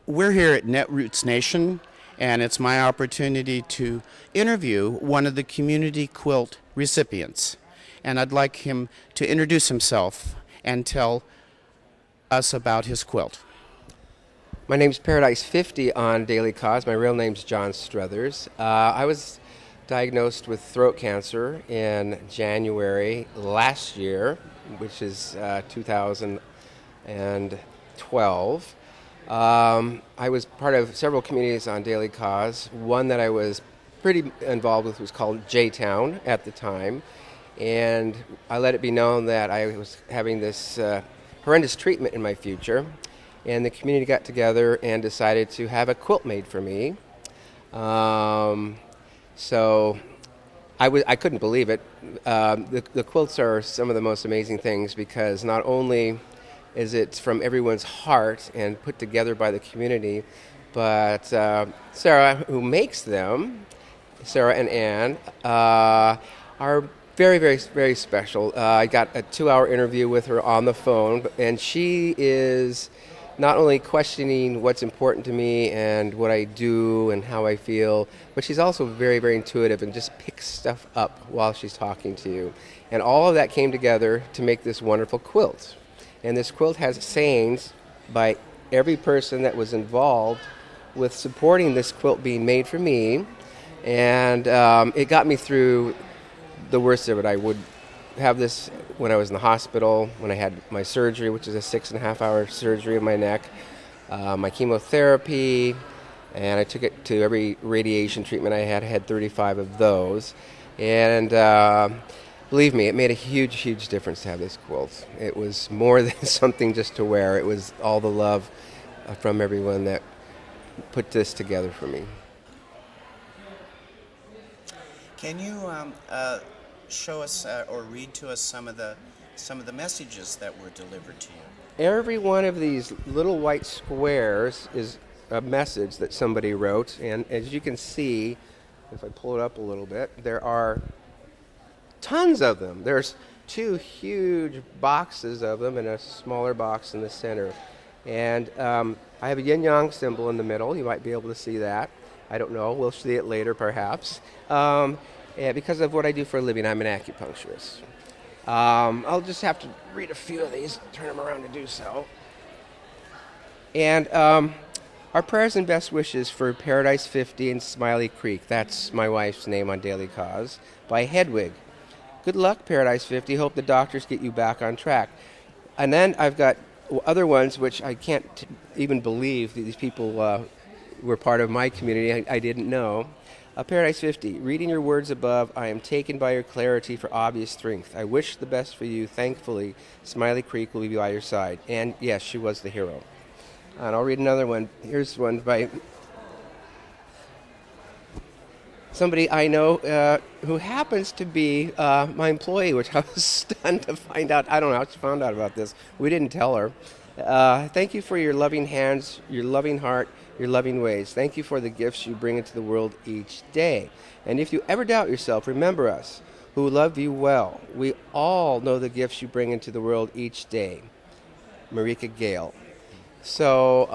We're here at Netroots Nation, and it's my opportunity to interview one of the Community Quilt recipients. And I'd like him to introduce himself and tell us about his quilt. My name's paradise50 on Daily Kos. My real name's John Struthers. I was diagnosed with throat cancer in January last year, which is 2012. I was part of several communities on Daily Kos. One that I was pretty involved with was called J-Town at the time. And I let it be known that I was having this horrendous treatment in my future. And the community got together and decided to have a quilt made for me. So I couldn't believe it. The quilts are some of the most amazing things because not only is it from everyone's heart and put together by the community, but Sara, who makes them, Sara and Ann, are very, very, very special. I got a 2-hour interview with her on the phone, and she is not only questioning what's important to me and what I do and how I feel, but she's also very, very intuitive and just picks stuff up while she's talking to you. And all of that came together to make this wonderful quilt. And this quilt has sayings by every person that was involved with supporting this quilt being made for me. And it got me through the worst of it. I would have this when I was in the hospital, when I had my surgery, which is a 6.5-hour surgery of my neck, my chemotherapy, and I took it to every radiation treatment I had 35 of those. And believe me, it made a huge, huge difference to have this quilt. It was more than something just to wear. It was all the love from everyone that put this together for me. Can you show us or read to us some of the messages that were delivered to you? Every one of these little white squares is a message that somebody wrote, and as you can see, if I pull it up a little bit, there are tons of them. There's 2 huge boxes of them and a smaller box in the center. And I have a yin-yang symbol in the middle. You might be able to see that. I don't know. We'll see it later, perhaps. And because of what I do for a living, I'm an acupuncturist. I'll just have to read a few of these, turn them around to do so. And our prayers and best wishes for Paradise50 and Smiley Creek. That's my wife's name on Daily Kos, by Hedwig. Good luck, Paradise50. Hope the doctors get you back on track. And then I've got other ones which I can't even believe these people were part of my community. I didn't know. Paradise50, reading your words above, I am taken by your clarity for obvious strength. I wish the best for you. Thankfully, Smiley Creek will be by your side. And yes, she was the hero. And I'll read another one. Here's one by somebody I know who happens to be my employee, which I was stunned to find out. I don't know how she found out about this. We didn't tell her. Thank you for your loving hands, your loving heart, your loving ways. Thank you for the gifts you bring into the world each day. And if you ever doubt yourself, remember us, who love you well. We all know the gifts you bring into the world each day. Marika Gale. So,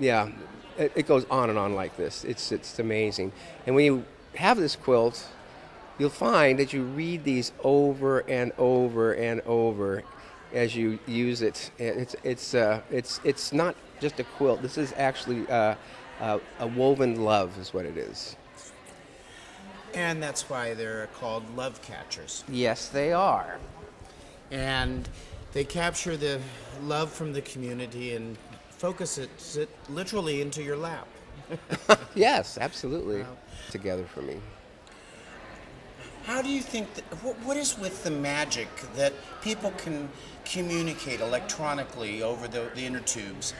yeah, it goes on and on like this. It's amazing. And when you have this quilt, you'll find that you read these over and over and over as you use it. It's not just a quilt. This is actually a woven love is what it is. And that's why they're called love catchers. Yes, they are. And they capture the love from the community and focus it literally into your lap. Yes, absolutely. Wow. Together for me. How do you think what is with the magic that people can communicate electronically over the inner tubes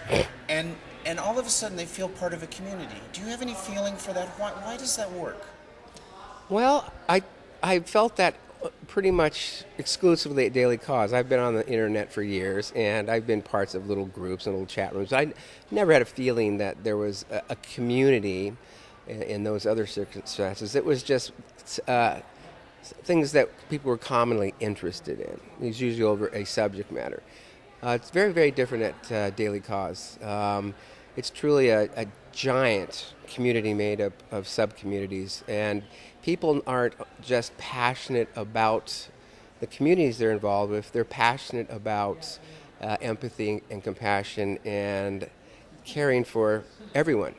and all of a sudden they feel part of a community? Do you have any feeling for that? Why does that work? Well, I felt that pretty much exclusively at Daily Kos. I've been on the internet for years, and I've been parts of little groups and little chat rooms. I never had a feeling that there was a community in those other circumstances. It was just things that people were commonly interested in. It's usually over a subject matter. It's very, very different at Daily Kos. it's truly a giant community made up of sub-communities, and people aren't just passionate about the communities they're involved with, they're passionate about empathy and compassion and caring for everyone.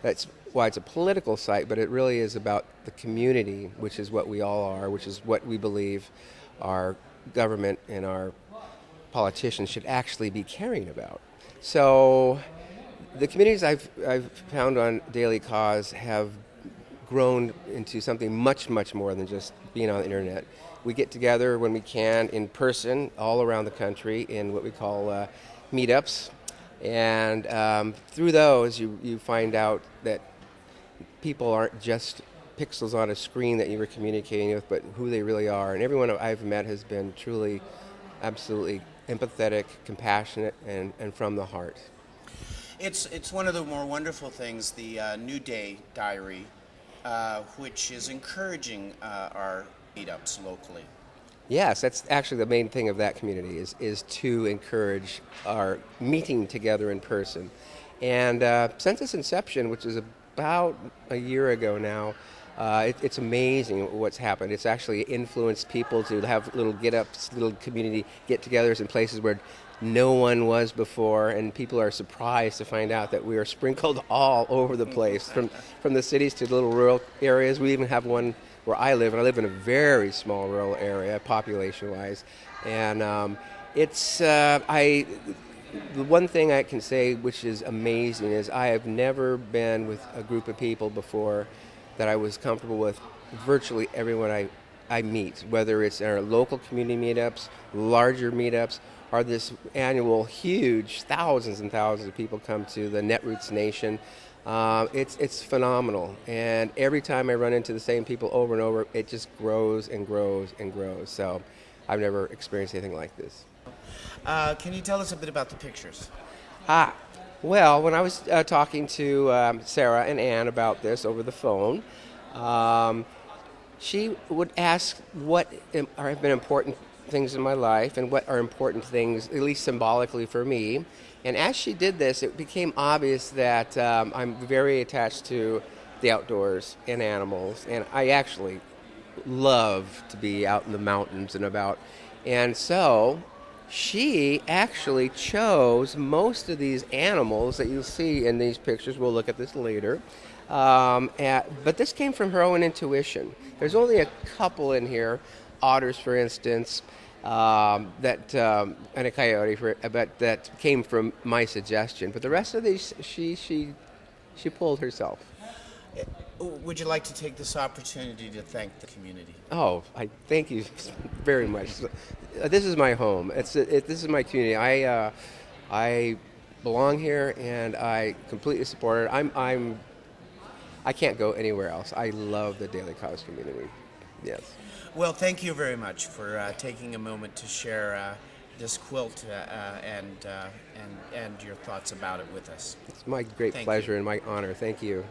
That's why it's a political site, but it really is about the community, which is what we all are, which is what we believe our government and our politicians should actually be caring about. So the communities I've found on Daily Kos have grown into something much, much more than just being on the internet. We get together when we can in person all around the country in what we call meetups. And through those, you find out that people aren't just pixels on a screen that you were communicating with, but who they really are. And everyone I've met has been truly, absolutely empathetic, compassionate, and from the heart. It's one of the more wonderful things, the New Day Diary, which is encouraging our meetups locally. Yes, that's actually the main thing of that community is to encourage our meeting together in person. And since its inception, which is about a year ago now, it's amazing what's happened. It's actually influenced people to have little get-ups, little community get-togethers in places where no one was before, and people are surprised to find out that we are sprinkled all over the place, from the cities to the little rural areas. We even have one where I live, and I live in a very small rural area, population-wise, and the one thing I can say which is amazing is I have never been with a group of people before that I was comfortable with virtually everyone I meet, whether it's our local community meetups, larger meetups, or this annual huge thousands and thousands of people come to the Netroots Nation. It's phenomenal, and every time I run into the same people over and over, it just grows and grows and grows. So I've never experienced anything like this. Can you tell us a bit about the pictures? Well, when I was talking to Sara and Ann about this over the phone, she would ask what have been important things in my life and what are important things, at least symbolically for me. And as she did this, it became obvious that I'm very attached to the outdoors and animals, and I actually love to be out in the mountains and about. And so she actually chose most of these animals that you'll see in these pictures. We'll look at this later. But this came from her own intuition. There's only a couple in here, otters, for instance, and a coyote, but that came from my suggestion. But the rest of these, she pulled herself. Would you like to take this opportunity to thank the community? Oh, I thank you very much. This is my home. This is my community. I belong here, and I completely support it. I can't go anywhere else. I love the Daily Kos community. Yes. Well, thank you very much for taking a moment to share this quilt and your thoughts about it with us. It's my great pleasure and my honor. Thank you.